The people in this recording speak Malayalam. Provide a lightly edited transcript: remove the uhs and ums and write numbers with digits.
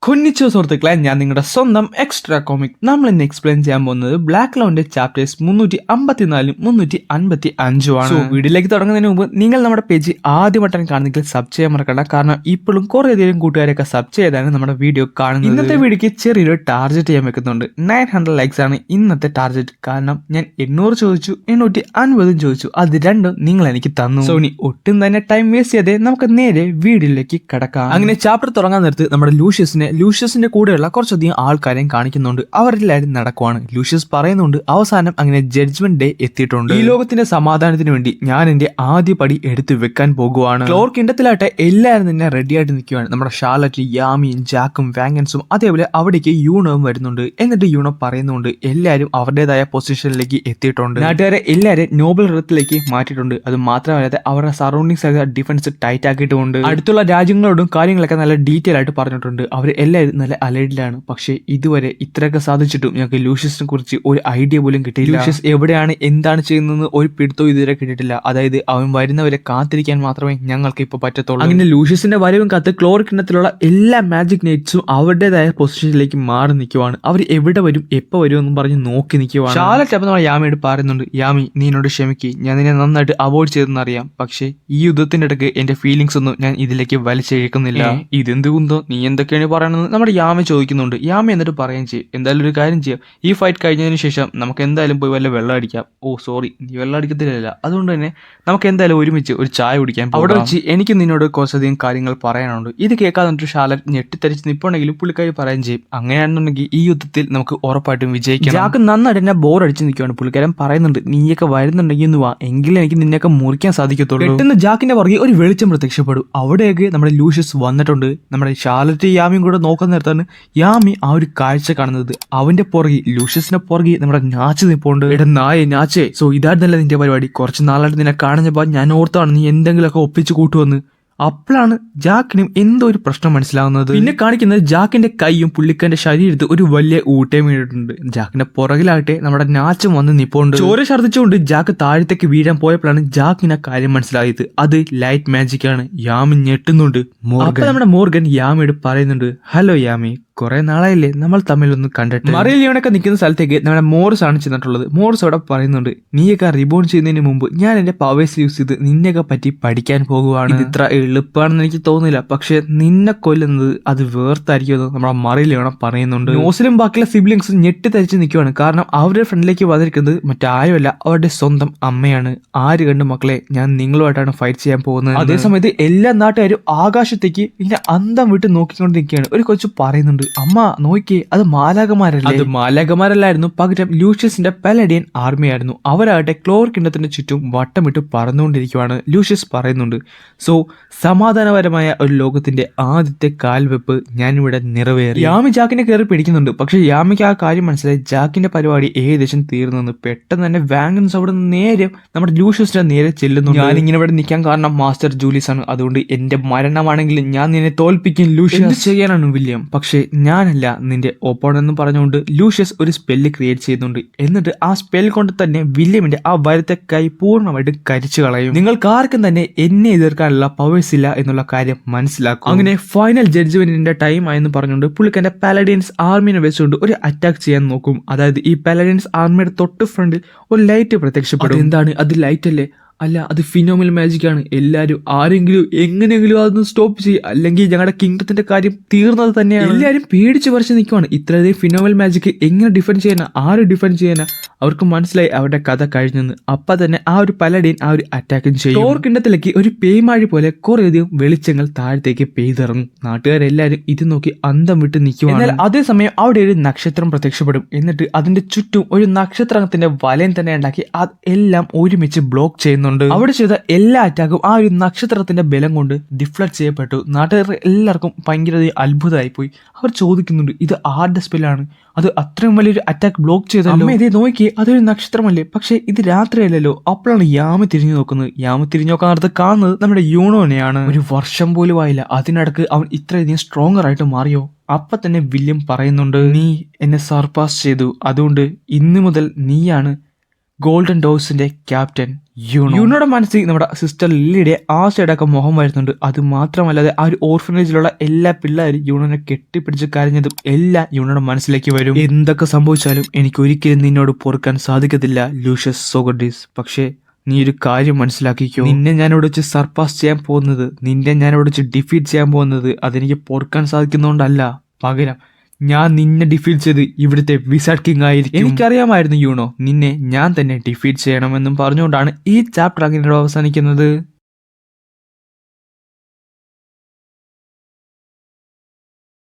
കൊന്നിച്ചോ സുഹൃത്തുക്കളെ, ഞാൻ നിങ്ങളുടെ സ്വന്തം എക്സ്ട്രാ കോമിക്. നമ്മൾ ഇന്ന് എക്സ്പ്ലെയിൻ ചെയ്യാൻ പോകുന്നത് ബ്ലാക്ക് ക്ലൗഡിന്റെ ചാപ്റ്റേഴ്സ് 354 355 വീഡിയോയിലേക്ക് തുടങ്ങുന്നതിന് മുമ്പ് നിങ്ങൾ നമ്മുടെ പേജ് ആദ്യമായിട്ടാണ് കാണുന്നെങ്കിൽ സബ് ചെയ്യാൻ മറക്കണ്ട. കാരണം ഇപ്പോഴും കുറേയധികം കൂട്ടുകാരൊക്കെ സബ് ചെയ്താണ് നമ്മുടെ വീഡിയോ കാണുന്നത്. ഇന്നത്തെ വീഡിയോക്ക് ചെറിയൊരു ടാർഗറ്റ് ചെയ്യാൻ വെക്കുന്നുണ്ട്. 900 ലൈക്സ് ആണ് ഇന്നത്തെ ടാർഗറ്റ്. കാരണം ഞാൻ 800 ചോദിച്ചു, 850 ചോദിച്ചു, അത് രണ്ടും നിങ്ങൾ എനിക്ക് തന്നു. സോ ഇനി ഒട്ടും തന്നെ ടൈം വേസ്റ്റ് ചെയ്യാതെ നമുക്ക് നേരെ വീഡിയോയിലേക്ക് കടക്കാം. അങ്ങനെ ചാപ്റ്റർ തുടങ്ങാൻ നേരത്ത് നമ്മുടെ ലൂഷ്യസിന്റെ കൂടെയുള്ള കുറച്ചധികം ആൾക്കാരെയും കാണിക്കുന്നുണ്ട്. അവരെല്ലാവരും നടക്കുവാണ്. ലൂഷ്യസ് പറയുന്നുണ്ട് അവസാനം അങ്ങനെ ജഡ്ജ്മെന്റ് ഡേ എത്തിയിട്ടുണ്ട്. ഈ ലോകത്തിന്റെ സമാധാനത്തിന് വേണ്ടി ഞാൻ എന്റെ ആദ്യ പടി എടുത്തു വെക്കാൻ പോകുവാണ്. ക്ലോർ കിണ്ടത്തിലാട്ടെ എല്ലാവരും തന്നെ റെഡി ആയിട്ട് നിൽക്കുകയാണ്. നമ്മുടെ ഷാർലറ്റ്, യാമിയും ജാക്കും വാങ്ങൻസും അതേപോലെ അവിടേക്ക് യൂണോവും വരുന്നുണ്ട്. എന്നിട്ട് യൂണോ പറയുന്നുണ്ട് എല്ലാവരും അവരുടേതായ പൊസിഷനിലേക്ക് എത്തിയിട്ടുണ്ട്. നാട്ടുകാരെ എല്ലാവരും നോബൽ റിത്തിലേക്ക് മാറ്റിയിട്ടുണ്ട്. അത് മാത്രമല്ലാതെ അവരുടെ സറൗണ്ടിങ്സ് ഡിഫൻസ് ടൈറ്റ് ആക്കിയിട്ടുമുണ്ട്. അടുത്തുള്ള രാജ്യങ്ങളോടും കാര്യങ്ങളൊക്കെ നല്ല ഡീറ്റെയിൽ ആയിട്ട് പറഞ്ഞിട്ടുണ്ട്. അവർ എല്ലാവരും നല്ല അലർട്ടിലാണ്. പക്ഷേ ഇതുവരെ ഇത്രയൊക്കെ സാധിച്ചിട്ടും ഞങ്ങൾക്ക് ലൂഷ്യസിനെ കുറിച്ച് ഒരു ഐഡിയ പോലും കിട്ടിയില്ല. ലൂഷ്യസ് എവിടെയാണ്, എന്താണ് ചെയ്യുന്നതെന്ന് ഒരു പിടുത്തവും ഇതുവരെ കിട്ടിയിട്ടില്ല. അതായത് അവൻ വരുന്നവരെ കാത്തിരിക്കാൻ മാത്രമേ ഞങ്ങൾക്ക് ഇപ്പോൾ പറ്റത്തുള്ളൂ. അങ്ങനെ ലൂഷ്യസിന്റെ വരവും കാത്ത് ക്ലോർ കിണ്ണത്തിലുള്ള എല്ലാ മാജിക് നൈറ്റ്സും അവരുടേതായ പൊസിഷനിലേക്ക് മാറി നിൽക്കുവാണ്. അവർ എവിടെ വരും, എപ്പോൾ വരും എന്നും പറഞ്ഞ് നോക്കി നിൽക്കുവാണ്. ഷാർലറ്റ് അപ്പം നമ്മൾ യാമിയോട് പറയുന്നുണ്ട്, യാമി നീ എന്നോട് ക്ഷമിക്ക്, ഞാൻ നിന്നെ നന്നായിട്ട് അവോയ്ഡ് ചെയ്തെന്നറിയാം. പക്ഷേ ഈ യുദ്ധത്തിന്റെ ഇടയ്ക്ക് എന്റെ ഫീലിങ്സ് ഒന്നും ഞാൻ ഇതിലേക്ക് വലിച്ചേക്കുന്നില്ല. ഇതെന്ത് കുന്തോ, നീ എന്തൊക്കെയാണ് പറയണമെന്ന് നമ്മുടെ യാമി ചോദിക്കുന്നുണ്ട്. യാമി എന്നിട്ട് പറയുകയും ചെയ്യും, എന്തായാലും ഒരു കാര്യം ചെയ്യാം, ഈ ഫൈറ്റ് കഴിഞ്ഞതിന് ശേഷം നമുക്ക് എന്തായാലും പോയി വല്ല വെള്ളം അടിക്കാം. ഓ സോറി, നീ വെള്ളം അടിക്കത്തില്ല, അതുകൊണ്ട് തന്നെ നമുക്ക് എന്തായാലും ഒരുമിച്ച് ഒരു ചായ കുടിക്കാം. അവിടെ വെച്ച് എനിക്ക് നിന്നോട് കുറച്ചധികം കാര്യങ്ങൾ പറയാനുണ്ട്. ഇത് കേൾക്കാതെ ഷാർലറ്റ് ഞെട്ടിത്തരിച്ച് നിൽപ്പുണ്ടെങ്കിലും പുള്ളിക്കാരി പറയുകയും ചെയ്യും, അങ്ങനെയാണെന്നുണ്ടെങ്കിൽ ഈ യുദ്ധത്തിൽ നമുക്ക് ഉറപ്പായിട്ടും വിജയിക്കാം. ജാക്ക് നന്നായിട്ട് എന്നെ ബോർ അടിച്ച് നിൽക്കുകയാണ്. പുള്ളിക്കാരൻ പറയുന്നുണ്ട്, നീയൊക്കെ വരുന്നുണ്ടെങ്കിൽ ഒന്ന് വാ, എങ്കിലും എനിക്ക് നിന്നെയൊക്കെ മുറിക്കാൻ സാധിക്കത്തുള്ളൂ. പെട്ടെന്ന് ജാക്കിന്റെ പുറകെ ഒരു വെളിച്ചം പ്രത്യക്ഷപ്പെടും. അവിടെയൊക്കെ നമ്മുടെ ലൂഷ്യസ് വന്നിട്ടുണ്ട്. നമ്മുടെ ഷാർലറ്റ് യാമിയും കൂടെ നോക്കുന്ന നേരത്താണ് യാമി ആ ഒരു കാഴ്ച കാണുന്നത്. അവന്റെ പുറകെ, ലൂഷ്യസിന്റെ പുറകെ നമ്മുടെ നാച്ച് നിൽപ്പുണ്ട്. എടാ നായേ, നാച്ചേ, സോ ഇതായിരുന്നല്ല നിന്റെ പരിപാടി. കുറച്ച് നാളായിട്ട് നിന്നെ കാണുന്നപ്പോ ഞാൻ ഓർത്താണ് നീ എന്തെങ്കിലുമൊക്കെ ഒപ്പിച്ച് കൂട്ടുവന്ന്. അപ്പോഴാണ് ജാക്കിനും എന്തോ ഒരു പ്രശ്നം മനസ്സിലാവുന്നത്. പിന്നെ കാണിക്കുന്നത് ജാക്കിന്റെ കൈയും പുള്ളിക്കാരന്റെ ശരീരത്ത് ഒരു വലിയ ഊട്ടയും വീണിട്ടുണ്ട്. ജാക്കിന്റെ പുറകിലാകട്ടെ നമ്മുടെ നാച്ചും വന്ന് നിപ്പോണ്ട്. ചോര ഛർദ്ദിച്ചുകൊണ്ട് ജാക്ക് താഴത്തേക്ക് വീഴാൻ പോയപ്പോഴാണ് ജാക്കിന് കാര്യം മനസ്സിലായത്. അത് ലൈറ്റ് മാജിക് ആണ്. യാമി ഞെട്ടുന്നുണ്ട്. അപ്പൊ നമ്മുടെ മോർഗൻ യാമിയോട് പറയുന്നുണ്ട്, ഹലോ യാമി, കുറെ നാളായില്ലേ നമ്മൾ തമ്മിലൊന്ന് കണ്ടിട്ട്. മറിയലിയോണൊക്കെ നിൽക്കുന്ന സ്ഥലത്തേക്ക് നമ്മുടെ മോറിസ് ആണ് ചെന്നിട്ടുള്ളത്. മോറിസ് അവിടെ പറയുന്നുണ്ട്, നീയൊക്കെ റിബോൺ ചെയ്യുന്നതിന് മുമ്പ് ഞാൻ എന്റെ പവേഴ്സ് യൂസ് ചെയ്ത് നിന്നെയൊക്കെ പറ്റി പഠിക്കാൻ പോകുവാണ്. ഇത് ഇത്ര എളുപ്പമാണെന്ന് എനിക്ക് തോന്നുന്നില്ല, പക്ഷെ നിന്നെ കൊല്ലുന്നത് അത് വേർത്തായിരിക്കുമെന്ന് നമ്മുടെ മറിയലിയോണ പറയുന്നുണ്ട്. നോസിലും ബാക്കിയുള്ള സിബ്ലിങ്സും ഞെട്ടിത്തരിച്ച് നിൽക്കുവാണ്. കാരണം അവരുടെ ഫ്രണ്ടിലേക്ക് വന്നിരിക്കുന്നത് മറ്റാരുമല്ല, അവരുടെ സ്വന്തം അമ്മയാണ്. ആര് കണ്ടു മക്കളെ, ഞാൻ നിങ്ങളുമായിട്ടാണ് ഫൈറ്റ് ചെയ്യാൻ പോകുന്നത്. അതേസമയത്ത് എല്ലാ നാട്ടുകാരും ആകാശത്തേക്ക് ഇങ്ങനെ അന്തം വിട്ട് നോക്കിക്കൊണ്ടിരിക്കുകയാണ്. ഒരു കൊച്ചു പറയുന്നുണ്ട്, അമ്മ നോക്കിയേ, അത് മാലാകമാരല്ലേ? അത് മാലാകമാരല്ലായിരുന്നു, പകരം ലൂഷ്യസിന്റെ പലഡിയൻ ആർമിയായിരുന്നു. അവരാകട്ടെ ക്ലോർ കിണ്ണത്തിന്റെ ചുറ്റും വട്ടമിട്ട് പറന്നുകൊണ്ടിരിക്കുവാണ്. ലൂഷ്യസ് പറയുന്നുണ്ട്, സോ സമാധാനപരമായ ഒരു ലോകത്തിന്റെ ആദ്യത്തെ കാൽവെപ്പ് ഞാനിവിടെ നിറവേറി. യാമി ജാക്കിനെ കയറി പിടിക്കുന്നുണ്ട്. പക്ഷെ യാമിക്ക് ആ കാര്യം മനസ്സിലായി, ജാക്കിന്റെ പരിപാടി ഏകദേശം തീർന്നു. പെട്ടെന്ന് തന്നെ വാങ്ങൻസ് അവിടെ നേരെ നമ്മുടെ ലൂഷ്യസിന്റെ നേരെ ചെല്ലുന്നു. ഞാനിങ്ങനെ ഇവിടെ നിൽക്കാൻ കാരണം മാസ്റ്റർ ജൂലിയസ് ആണ്. അതുകൊണ്ട് എന്റെ മരണമാണെങ്കിലും ഞാൻ നിന്നെ തോൽപ്പിക്കും ലൂഷ്യസ്. ചെയ്യാനാണ് വില്യം, പക്ഷേ ഞാനല്ല നിന്റെ ഓപ്പോണന്റ് എന്ന് പറഞ്ഞുകൊണ്ട് ലൂഷ്യസ് ഒരു സ്പെല്ല് ക്രിയേറ്റ് ചെയ്യുന്നുണ്ട്. എന്നിട്ട് ആ സ്പെൽ കൊണ്ട് തന്നെ വില്യമിന്റെ ആ വലത്തെ കൈ പൂർണ്ണമായിട്ട് കരിച്ചു കളയും. നിങ്ങൾക്ക് ആർക്കും തന്നെ എന്നെ എതിർക്കാനുള്ള പവേഴ്സ് ഇല്ല എന്നുള്ള കാര്യം മനസ്സിലാക്കും. അങ്ങനെ ഫൈനൽ ജഡ്ജ്മെന്റിന്റെ ടൈം ആയെന്ന് പറഞ്ഞുകൊണ്ട് പുള്ളിക്കാരന്റെ പാലഡിയൻസ് ആർമിനെ വെച്ചുകൊണ്ട് ഒരു അറ്റാക്ക് ചെയ്യാൻ നോക്കും. അതായത് ഈ പാലഡിയൻസ് ആർമിയുടെ തൊട്ട് ഫ്രണ്ടിൽ ഒരു ലൈറ്റ് പ്രത്യക്ഷപ്പെടും. എന്താണ് അത്? ലൈറ്റ് അല്ലേ? അല്ല, അത് ഫിനോമിനൽ മാജിക് ആണ്. എല്ലാരും ആരെങ്കിലും എങ്ങനെയെങ്കിലും അതൊന്ന് സ്റ്റോപ്പ് ചെയ്യും, അല്ലെങ്കിൽ ഞങ്ങളുടെ കിങ്ഡത്തിന്റെ കാര്യം തീർന്നത് തന്നെയാണ്. എല്ലാരും പേടിച്ച് പറിച്ച് നിൽക്കുവാണ്. ഇത്രയധികം ഫിനോമിനൽ മാജിക് എങ്ങനെ ഡിഫെൻഡ് ചെയ്യാനാ, ആര് ഡിഫെൻഡ് ചെയ്യാനാ? അവർക്ക് മനസ്സിലായി അവരുടെ കഥ കഴിഞ്ഞെന്ന്. അപ്പൊ തന്നെ ആ ഒരു പലഡിയൻ ആ ഒരു അറ്റാക്കും ചെയ്യും. ക്ലോർ കിണ്ണത്തിലേക്ക് ഒരു പേയ്മാഴി പോലെ കുറേയധികം വെളിച്ചങ്ങൾ താഴത്തേക്ക് പെയ്തിറങ്ങും. നാട്ടുകാരെല്ലാരും ഇത് നോക്കി അന്തം വിട്ട് നിൽക്കുവാണ്. എന്നാൽ അതേസമയം അവിടെ ഒരു നക്ഷത്രം പ്രത്യക്ഷപ്പെടും. എന്നിട്ട് അതിന്റെ ചുറ്റും ഒരു നക്ഷത്രത്തിന്റെ വലയം തന്നെ ഉണ്ടാക്കി അതെല്ലാം ഒരുമിച്ച് ബ്ലോക്ക് ചെയ്യുന്നു. അവിടെ ചെയ്ത എല്ലാ അറ്റാക്കും ആ ഒരു നക്ഷത്രത്തിന്റെ ബലം കൊണ്ട് ഡിഫ്ലക്ട് ചെയ്യപ്പെട്ടു. നാട്ടുകാർ എല്ലാവർക്കും ഭയങ്കര അത്ഭുതമായി പോയി. അവർ ചോദിക്കുന്നുണ്ട്, ഇത് ആരുടെ സ്പെല്ലാണ്? അത് അത്രയും വലിയൊരു അറ്റാക്ക് ബ്ലോക്ക് ചെയ്തല്ലോ. ഇതേ നോക്കി, അതൊരു നക്ഷത്രമല്ലേ? പക്ഷെ ഇത് രാത്രിയല്ലല്ലോ. അപ്പോഴാണ് യാമി തിരിഞ്ഞു നോക്കുന്നത്. യാമി തിരിഞ്ഞു നോക്കാൻ നേരത്ത് കാണുന്നത് നമ്മുടെ യൂണോനെയാണ്. ഒരു വർഷം പോലും ആയില്ല, അതിനിടക്ക് അവൻ ഇത്രയധികം സ്ട്രോങ്ങർ ആയിട്ട് മാറിയോ? അപ്പൊ തന്നെ വില്യം പറയുന്നുണ്ട്, നീ എന്നെ സർപാസ് ചെയ്തു, അതുകൊണ്ട് ഇന്നു മുതൽ നീയാണ് ഗോൾഡൻ ഡോസിന്റെ ക്യാപ്റ്റൻ. യൂണോയുടെ മനസ്സിൽ നമ്മുടെ സിസ്റ്റർ ലില്ലിയുടെ ആ സൈഡൊക്കെ മുഖം വരുന്നുണ്ട്. അത് മാത്രമല്ലാതെ ആ ഒരു ഓർഫനേജിലുള്ള എല്ലാ പിള്ളേരും യൂണോനെ കെട്ടിപ്പിടിച്ച് കരഞ്ഞതും എല്ലാം യൂണോയുടെ മനസ്സിലേക്ക് വരും. എന്തൊക്കെ സംഭവിച്ചാലും എനിക്ക് ഒരിക്കലും നിന്നോട് പൊറുക്കാൻ സാധിക്കത്തില്ല ലൂഷ്യസ് സോക്രട്ടീസ്. പക്ഷേ നീ ഒരു കാര്യം മനസ്സിലാക്കിക്കോ, നിന്നെ ഞാൻ ഇവിടെ വെച്ച് സർപ്പാസ് ചെയ്യാൻ പോകുന്നത്, നിന്നെ ഞാൻ ഇവിടെ വെച്ച് ഡിഫീറ്റ് ചെയ്യാൻ പോകുന്നത് അതെനിക്ക് പൊറുക്കാൻ സാധിക്കുന്നതുകൊണ്ടല്ല. പകരം ഞാൻ നിന്നെ ഡിഫീറ്റ് ചെയ്ത് ഇവിടുത്തെ വിസാർഡ് കിങ് ആയിരിക്കും. എനിക്കറിയാമായിരുന്നു യൂണോ, നിന്നെ ഞാൻ തന്നെ ഡിഫീറ്റ് ചെയ്യണമെന്നും പറഞ്ഞുകൊണ്ടാണ് ഈ ചാപ്റ്റർ അങ്ങനെ അവസാനിക്കുന്നത്.